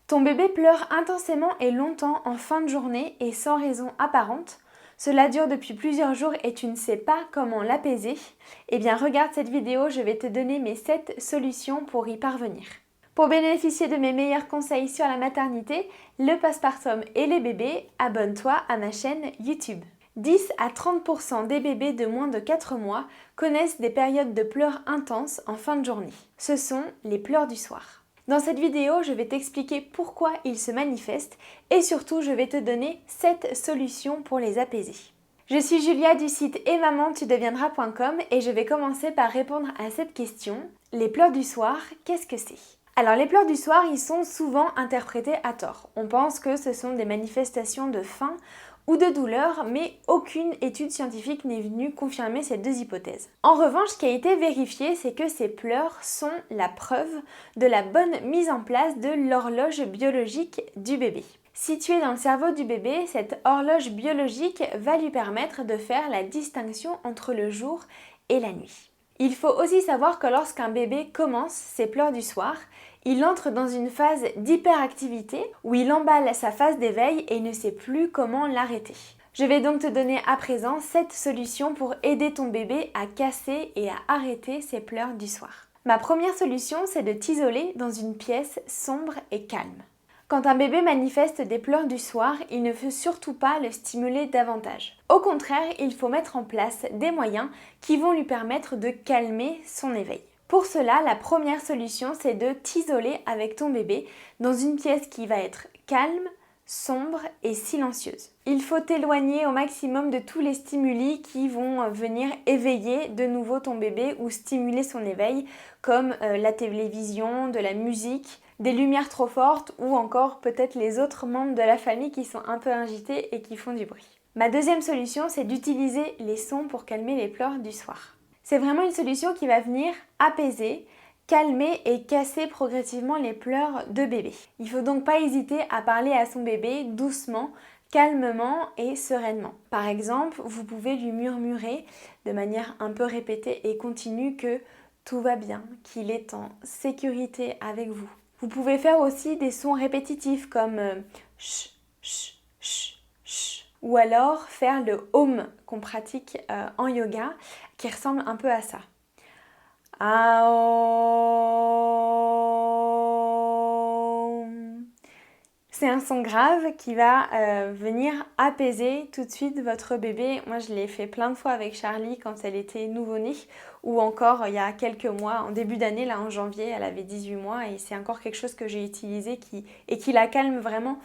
Ton bébé pleure intensément et longtemps en fin de journée et sans raison apparente. Cela dure depuis plusieurs jours et tu ne sais pas comment l'apaiser. Eh bien regarde cette vidéo, je vais te donner mes 7 solutions pour y parvenir. Pour bénéficier de mes meilleurs conseils sur la maternité, le postpartum et les bébés, abonne-toi à ma chaîne YouTube. 10 à 30% des bébés de moins de 4 mois connaissent des périodes de pleurs intenses en fin de journée. Ce sont les pleurs du soir. Dans cette vidéo, je vais t'expliquer pourquoi ils se manifestent et surtout, je vais te donner 7 solutions pour les apaiser. Je suis Julia du site etmamantudeviendras.com et je vais commencer par répondre à cette question. Les pleurs du soir, qu'est-ce que c'est ? Alors les pleurs du soir, ils sont souvent interprétés à tort. On pense que ce sont des manifestations de faim ou de douleur, mais aucune étude scientifique n'est venue confirmer ces deux hypothèses. En revanche, ce qui a été vérifié, c'est que ces pleurs sont la preuve de la bonne mise en place de l'horloge biologique du bébé. Située dans le cerveau du bébé, cette horloge biologique va lui permettre de faire la distinction entre le jour et la nuit. Il faut aussi savoir que lorsqu'un bébé commence ses pleurs du soir, il entre dans une phase d'hyperactivité où il emballe sa phase d'éveil et ne sait plus comment l'arrêter. Je vais donc te donner à présent 7 solutions pour aider ton bébé à casser et à arrêter ses pleurs du soir. Ma première solution, c'est de t'isoler dans une pièce sombre et calme. Quand un bébé manifeste des pleurs du soir, il ne faut surtout pas le stimuler davantage. Au contraire, il faut mettre en place des moyens qui vont lui permettre de calmer son éveil. Pour cela, la première solution, c'est de t'isoler avec ton bébé dans une pièce qui va être calme, sombre et silencieuse. Il faut t'éloigner au maximum de tous les stimuli qui vont venir éveiller de nouveau ton bébé ou stimuler son éveil, comme la télévision, de la musique, des lumières trop fortes ou encore peut-être les autres membres de la famille qui sont un peu agités et qui font du bruit. Ma deuxième solution, c'est d'utiliser les sons pour calmer les pleurs du soir. C'est vraiment une solution qui va venir apaiser, calmer et casser progressivement les pleurs de bébé. Il ne faut donc pas hésiter à parler à son bébé doucement, calmement et sereinement. Par exemple, vous pouvez lui murmurer de manière un peu répétée et continue que tout va bien, qu'il est en sécurité avec vous. Vous pouvez faire aussi des sons répétitifs comme ch, ch, ch, ch. Ou alors faire le hum qu'on pratique en yoga qui ressemble un peu à ça. Aom. C'est un son grave qui va venir apaiser tout de suite votre bébé. Moi, je l'ai fait plein de fois avec Charlie quand elle était nouveau-née ou encore il y a quelques mois, en début d'année, là en janvier, elle avait 18 mois et c'est encore quelque chose que j'ai utilisé qui la calme vraiment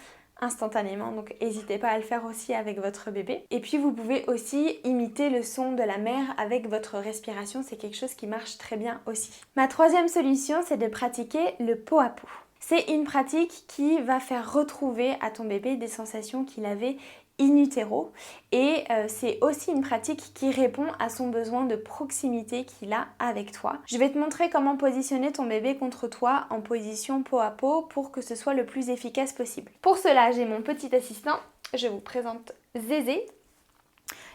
instantanément, donc n'hésitez pas à le faire aussi avec votre bébé. Et puis vous pouvez aussi imiter le son de la mer avec votre respiration, c'est quelque chose qui marche très bien aussi. Ma troisième solution, c'est de pratiquer le pot à pot. C'est une pratique qui va faire retrouver à ton bébé des sensations qu'il avait in utero et c'est aussi une pratique qui répond à son besoin de proximité qu'il a avec toi. Je vais te montrer comment positionner ton bébé contre toi en position peau à peau pour que ce soit le plus efficace possible. Pour cela, j'ai mon petit assistant, je vous présente Zézé.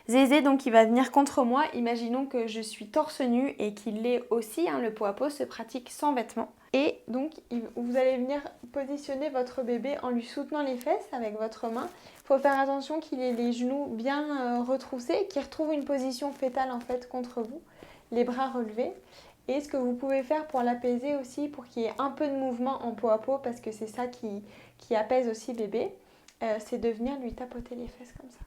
Zézé, donc il va venir contre moi. Imaginons que je suis torse nu et qu'il l'est aussi. Le pot à pot se pratique sans vêtements. Et donc vous allez venir positionner votre bébé en lui soutenant les fesses avec votre main. Il faut faire attention qu'il ait les genoux bien retroussés, qu'il retrouve une position fétale en fait contre vous, les bras relevés. Et ce que vous pouvez faire pour l'apaiser aussi, pour qu'il y ait un peu de mouvement en pot à pot, parce que c'est ça qui apaise aussi bébé, c'est de venir lui tapoter les fesses comme ça.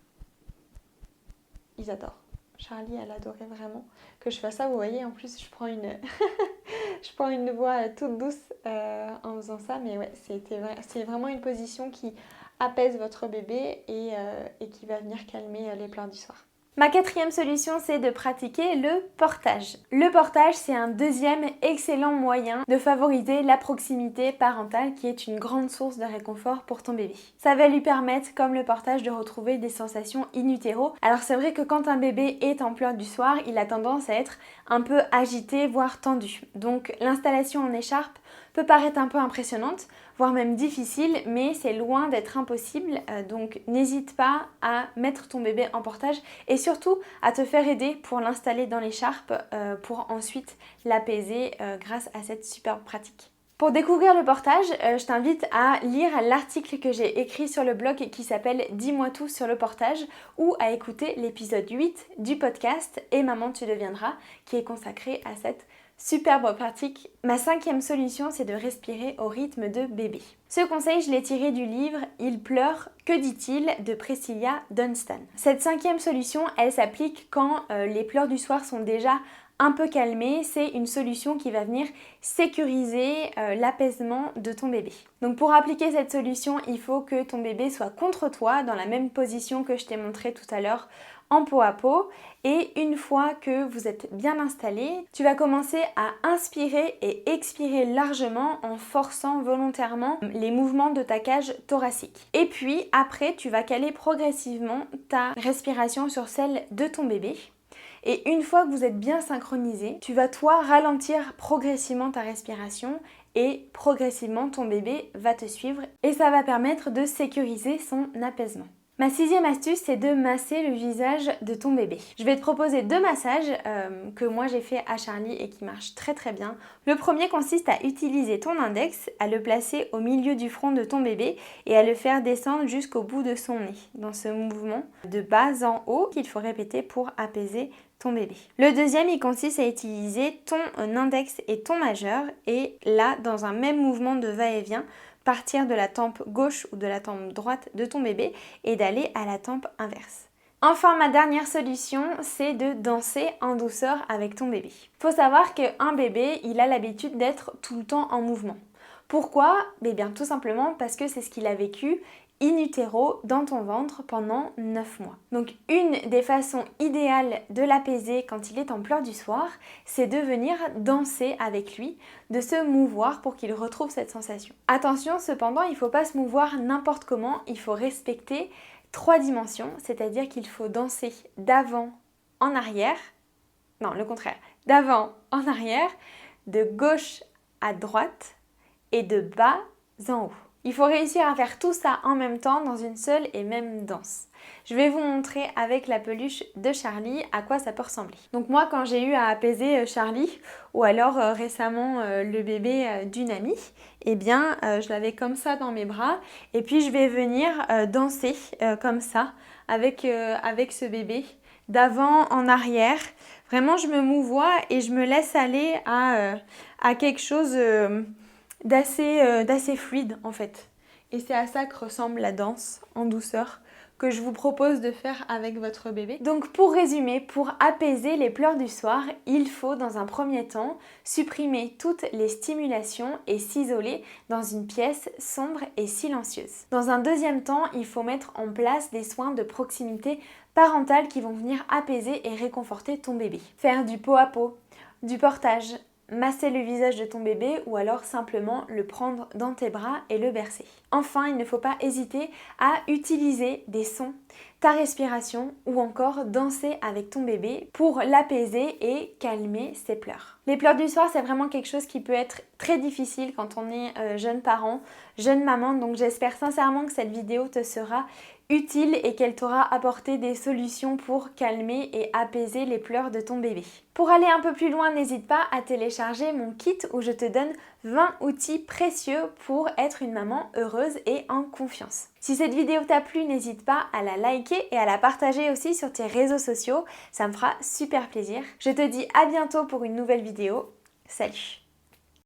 Ils adorent. Charlie, elle adorait vraiment que je fasse ça. Vous voyez, en plus, je prends une voix toute douce en faisant ça. Mais ouais, c'est vraiment une position qui apaise votre bébé et qui va venir calmer les pleurs du soir. Ma quatrième solution, c'est de pratiquer le portage. Le portage, c'est un deuxième excellent moyen de favoriser la proximité parentale qui est une grande source de réconfort pour ton bébé. Ça va lui permettre, comme le portage, de retrouver des sensations in utero. Alors c'est vrai que quand un bébé est en pleurs du soir, il a tendance à être un peu agité, voire tendu. Donc l'installation en écharpe peut paraître un peu impressionnante, voire même difficile, mais c'est loin d'être impossible. Donc n'hésite pas à mettre ton bébé en portage et surtout à te faire aider pour l'installer dans l'écharpe pour ensuite l'apaiser grâce à cette superbe pratique. Pour découvrir le portage, je t'invite à lire l'article que j'ai écrit sur le blog et qui s'appelle Dis-moi tout sur le portage ou à écouter l'épisode 8 du podcast Et maman tu deviendras qui est consacré à cette superbe pratique. Ma 5e solution, c'est de respirer au rythme de bébé. Ce conseil, je l'ai tiré du livre Il pleure, que dit-il de Priscilla Dunstan. Cette 5e solution, elle s'applique quand les pleurs du soir sont déjà un peu calmés. C'est une solution qui va venir sécuriser l'apaisement de ton bébé. Donc pour appliquer cette solution, il faut que ton bébé soit contre toi dans la même position que je t'ai montré tout à l'heure en peau à peau, et une fois que vous êtes bien installé, tu vas commencer à inspirer et expirer largement en forçant volontairement les mouvements de ta cage thoracique. Et puis après, tu vas caler progressivement ta respiration sur celle de ton bébé. Et une fois que vous êtes bien synchronisé, tu vas toi ralentir progressivement ta respiration et progressivement ton bébé va te suivre et ça va permettre de sécuriser son apaisement. Ma 6e astuce, c'est de masser le visage de ton bébé. Je vais te proposer 2 massages que moi j'ai fait à Charlie et qui marchent très très bien. Le premier consiste à utiliser ton index, à le placer au milieu du front de ton bébé et à le faire descendre jusqu'au bout de son nez. Dans ce mouvement de bas en haut qu'il faut répéter pour apaiser ton bébé. Le deuxième, il consiste à utiliser ton index et ton majeur et là, dans un même mouvement de va-et-vient, partir de la tempe gauche ou de la tempe droite de ton bébé et d'aller à la tempe inverse. Enfin, ma dernière solution, c'est de danser en douceur avec ton bébé. Faut savoir qu'un bébé, il a l'habitude d'être tout le temps en mouvement. Pourquoi ? Eh bien, tout simplement parce que c'est ce qu'il a vécu in utero dans ton ventre pendant 9 mois. Donc une des façons idéales de l'apaiser quand il est en pleurs du soir, c'est de venir danser avec lui, de se mouvoir pour qu'il retrouve cette sensation. Attention cependant, il ne faut pas se mouvoir n'importe comment, il faut respecter 3 dimensions, c'est-à-dire qu'il faut danser d'avant en arrière, non le contraire, d'avant en arrière, de gauche à droite et de bas en haut. Il faut réussir à faire tout ça en même temps dans une seule et même danse. Je vais vous montrer avec la peluche de Charlie à quoi ça peut ressembler. Donc moi quand j'ai eu à apaiser Charlie ou alors récemment le bébé d'une amie, eh bien je l'avais comme ça dans mes bras et puis je vais venir danser comme ça avec ce bébé d'avant en arrière. Vraiment je me mouvoie et je me laisse aller à quelque chose d'assez fluide en fait. Et c'est à ça que ressemble la danse en douceur que je vous propose de faire avec votre bébé. Donc pour résumer, pour apaiser les pleurs du soir, il faut dans un premier temps supprimer toutes les stimulations et s'isoler dans une pièce sombre et silencieuse. Dans un deuxième temps, il faut mettre en place des soins de proximité parentale qui vont venir apaiser et réconforter ton bébé. Faire du pot à pot, du portage, masser le visage de ton bébé ou alors simplement le prendre dans tes bras et le bercer. Enfin, il ne faut pas hésiter à utiliser des sons, ta respiration ou encore danser avec ton bébé pour l'apaiser et calmer ses pleurs. Les pleurs du soir, c'est vraiment quelque chose qui peut être très difficile quand on est jeune parent, jeune maman, donc j'espère sincèrement que cette vidéo te sera utile et qu'elle t'aura apporté des solutions pour calmer et apaiser les pleurs de ton bébé. Pour aller un peu plus loin, n'hésite pas à télécharger mon kit où je te donne 20 outils précieux pour être une maman heureuse et en confiance. Si cette vidéo t'a plu, n'hésite pas à la liker et à la partager aussi sur tes réseaux sociaux, ça me fera super plaisir. Je te dis à bientôt pour une nouvelle vidéo. Salut!